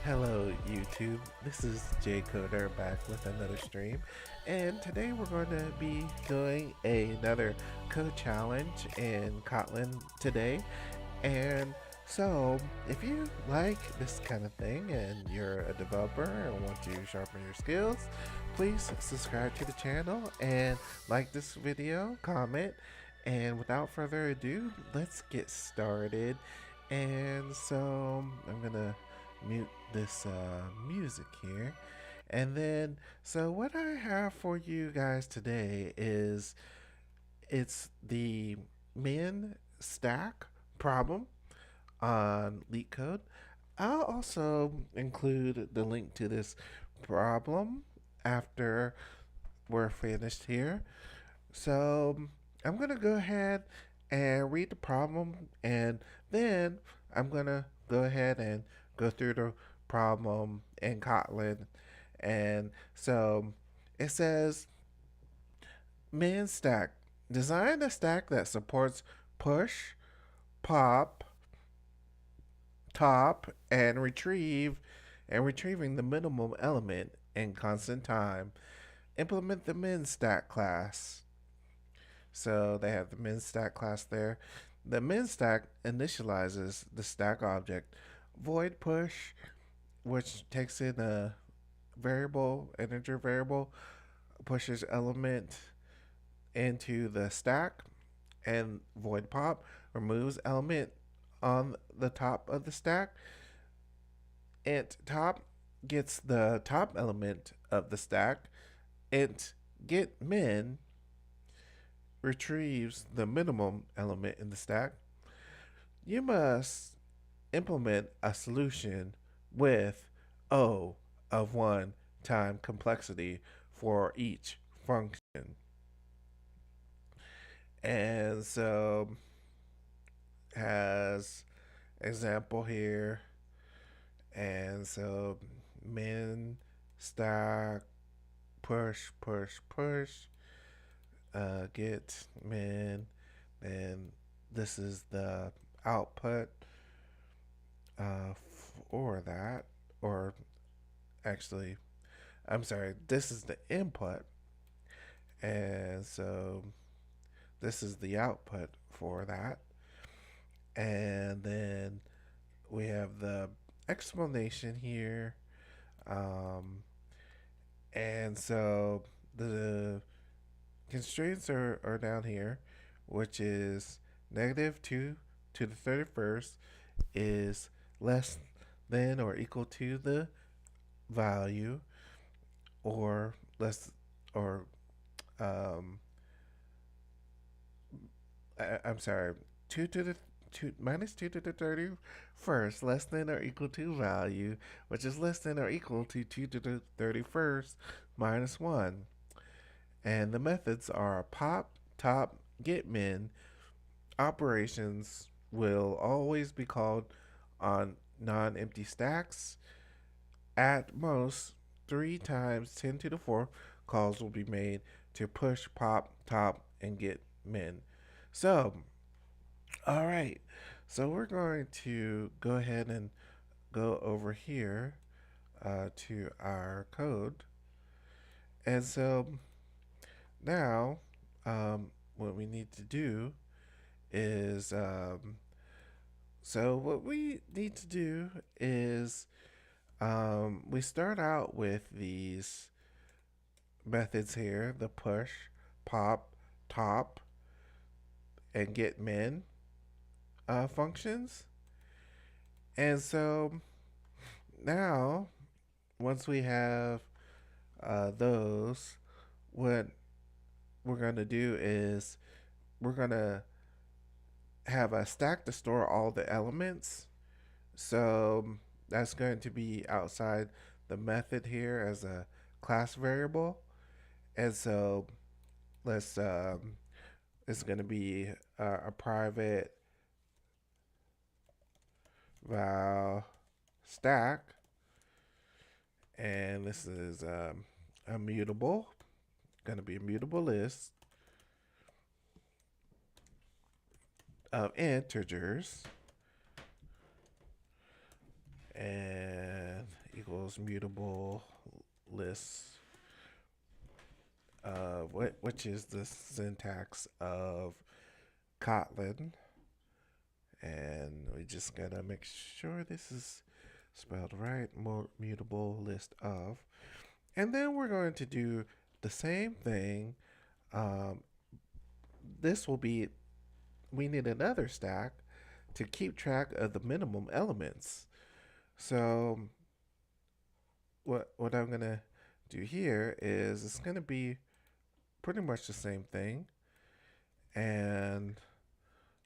Hello YouTube, this is J Coder back with another stream, and today we're going to be doing another code challenge in Kotlin today. And so if you like this kind of thing and you're a developer and want to sharpen your skills, please subscribe to the channel and like this video, comment, and without further ado, let's get started. And so I'm gonna mute this music here. And then, so what I have for you guys today is it's the min stack problem on LeetCode. I'll also include the link to this problem after we're finished here. So I'm going to go ahead and read the problem, and then I'm going to go ahead and go through the problem in Kotlin. And so it says, min stack. Design a stack that supports push, pop, top, and retrieving the minimum element in constant time. Implement the min stack class. So they have the min stack class there. The min stack initializes the stack object. Void push, which takes in a variable, integer variable, pushes element into the stack, and void pop removes element on the top of the stack. Int top gets the top element of the stack. Int get min retrieves the minimum element in the stack. You must implement a solution with O of 1 time complexity for each function. And so has example here. And so min stack push get min, and this is the output for that, or actually I'm sorry, this is the input, and so this is the output for that. And then we have the explanation here, and so the constraints are down here, which is -2 to the 31st is less than or equal to the value, or less, or I'm sorry, 2 to the 2 minus 2 to the 31st less than or equal to value, which is less than or equal to 2 to the 31st minus 1. And the methods are pop, top, get min. Operations will always be called on non-empty stacks. At most 3 times 10 to the 4 calls will be made to push, pop, top, and get min. So, all right. So we're going to go ahead and go over here to our code. And so now, what we need to do is, we start out with these methods here, the push, pop, top, and get min functions. And so now, once we have those, what we're going to do is we're going to have a stack to store all the elements. So that's going to be outside the method here as a class variable. And so let's it's going to be a private val stack, and this is a mutable, going to be a mutable list of integers, and equals mutable list, which is the syntax of Kotlin. And we just gotta make sure this is spelled right. Mutable list of. And then we're going to do the same thing. Um, this will be, we need another stack to keep track of the minimum elements. So what I'm gonna do here is it's gonna be pretty much the same thing, and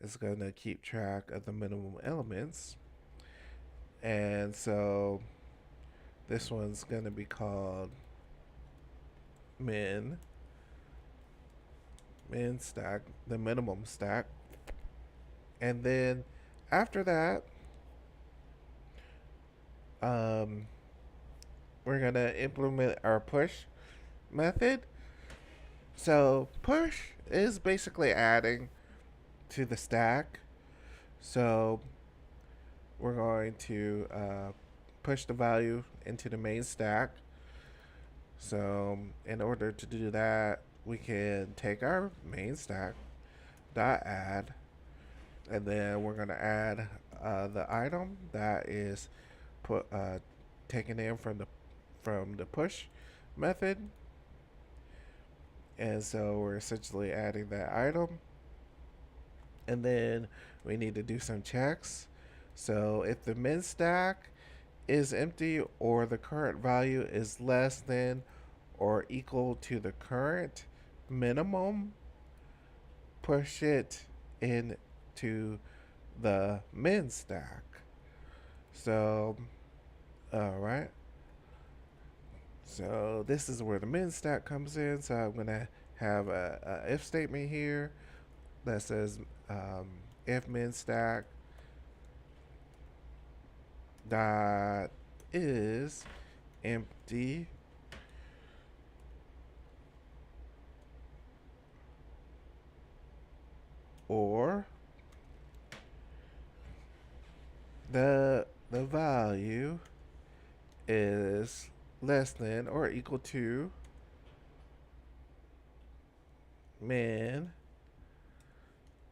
it's gonna keep track of the minimum elements. And so this one's gonna be called min stack, the minimum stack. And then after that, um, we're gonna implement our push method. So push is basically adding to the stack. So we're going to push the value into the main stack. So in order to do that, we can take our main stack dot add, and then we're gonna add the item that is put taken in from the push method. And so we're essentially adding that item, and then we need to do some checks. So if the min stack is empty or the current value is less than or equal to the current minimum, push it into the min stack. So, all right. So this is where the min stack comes in. So I'm gonna have a if statement here that says if min stack dot is empty or the value is less than or equal to min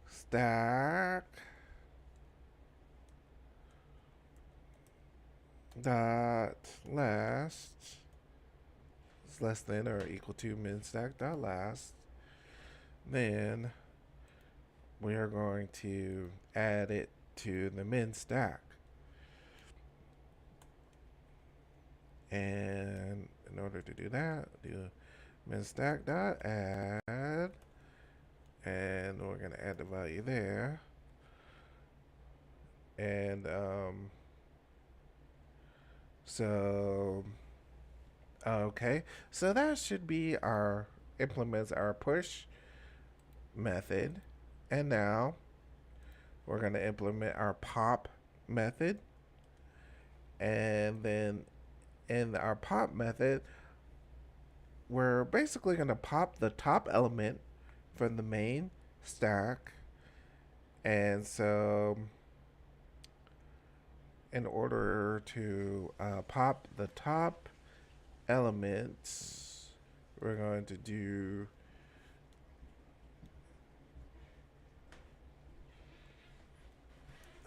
stack dot last is less than or equal to min stack dot last, then we are going to add it to the min stack. And in order to do that, do min stack dot add, and we're gonna add the value there. And so okay, so that should be our implements our push method. And now we're gonna implement our pop method. And then in our pop method, we're basically going to pop the top element from the main stack. And so in order to pop the top elements, we're going to do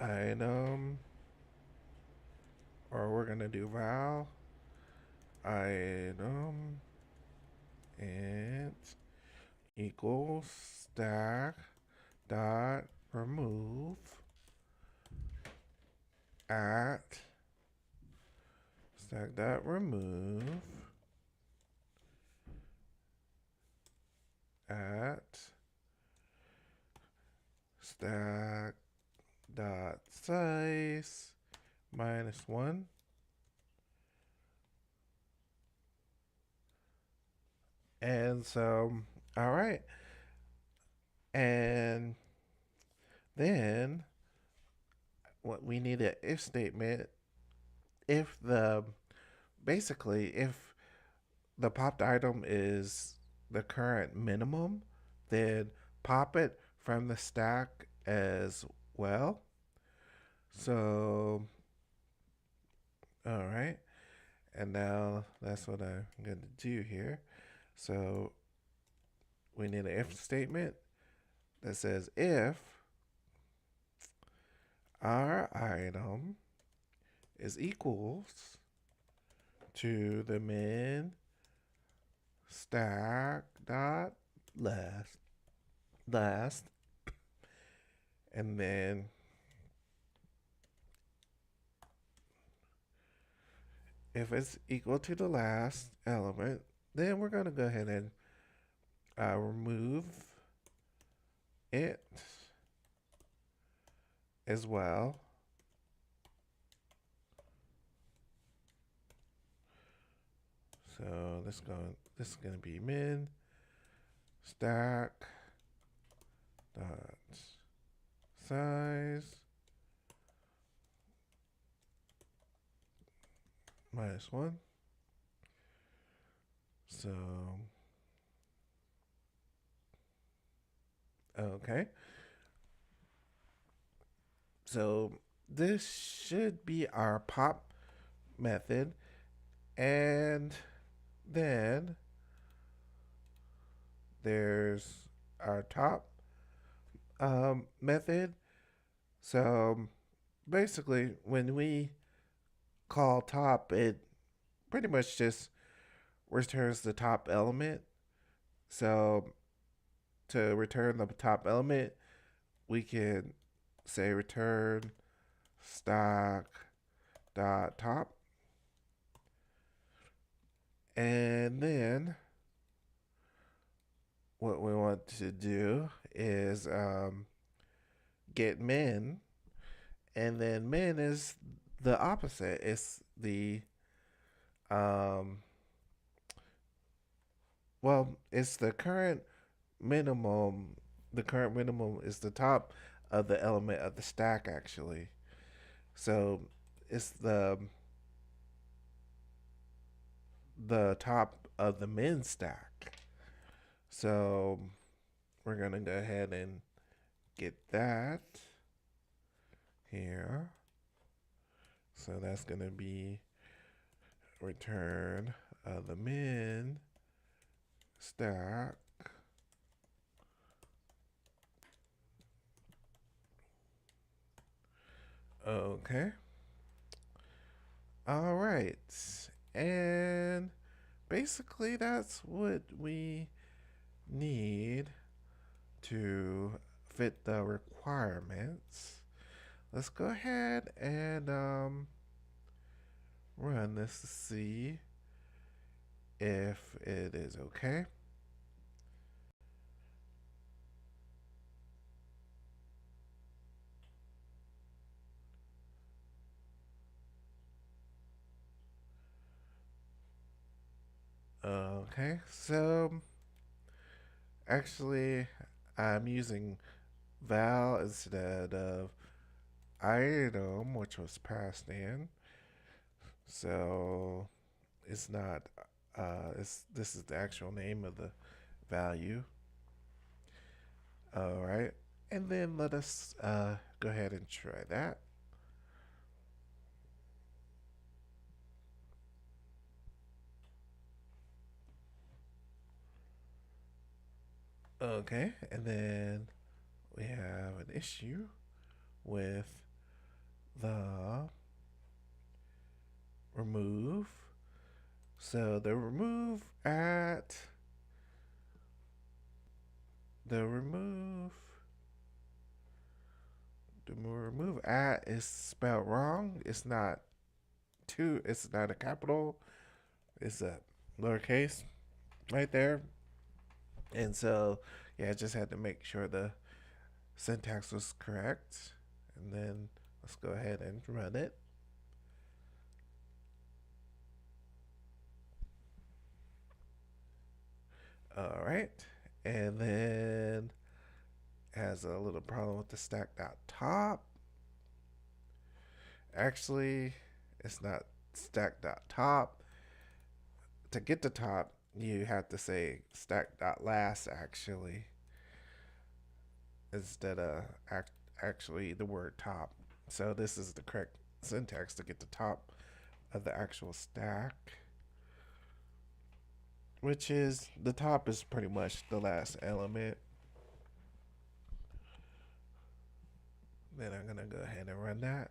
item, or we're going to do val item int equals stack dot remove at stack dot remove at stack dot size -1. And so, all right. And then what we need an if statement if the basically if the popped item is the current minimum, then pop it from the stack as well. So, all right. And now that's what I'm going to do here. So we need an if statement that says if our item is equals to the min stack dot last, and then if it's equal to the last element, then we're going to go ahead and remove it as well. So this is going to be min stack dot size -1. So okay. So this should be our pop method, and then there's our top method. So basically, when we call top, it pretty much just returns the top element. So to return the top element, we can say return stock dot top, and then what we want to do is get min, and then min is the opposite. It's the um, it's the current minimum. The current minimum is the top of the element of the stack, actually. So it's the top of the min stack. So we're gonna go ahead and get that here. So that's gonna be return the min stack. Okay. All right. And basically that's what we need to fit the requirements. Let's go ahead and run this to see if it is okay. Okay, so actually I'm using val instead of item, which was passed in. So it's not, this is the actual name of the value. All right. And then let us go ahead and try that. Okay. And then we have an issue with the remove. So the remove at is spelled wrong. It's not a capital. It's a lowercase right there. And so yeah, I just had to make sure the syntax was correct. And then let's go ahead and run it. All right. And then has a little problem with the stack dot top. Actually, it's not stack dot top. To get the top, you have to say stack dot last actually, instead of actually the word top. So this is the correct syntax to get the top of the actual stack, which is the top is pretty much the last element. Then I'm gonna go ahead and run that.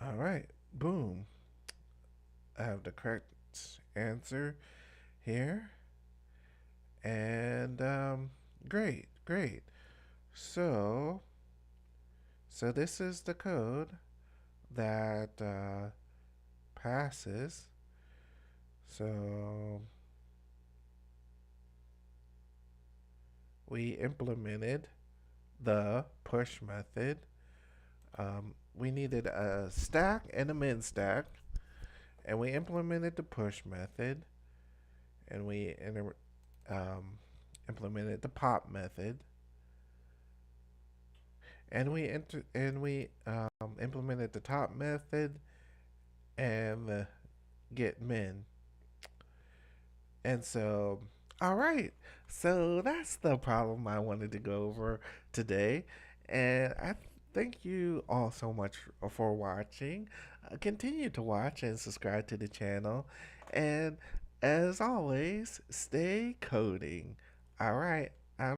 All right, boom. I have the correct answer here, and great, great. So, so this is the code that passes. So we implemented the push method. We needed a stack and a min stack, and we implemented the push method, and we implemented the pop method, and we implemented the top method and the get min. And so, all right. So that's the problem I wanted to go over today. And I thank you all so much for watching. Continue to watch and subscribe to the channel. And as always, stay coding. All right.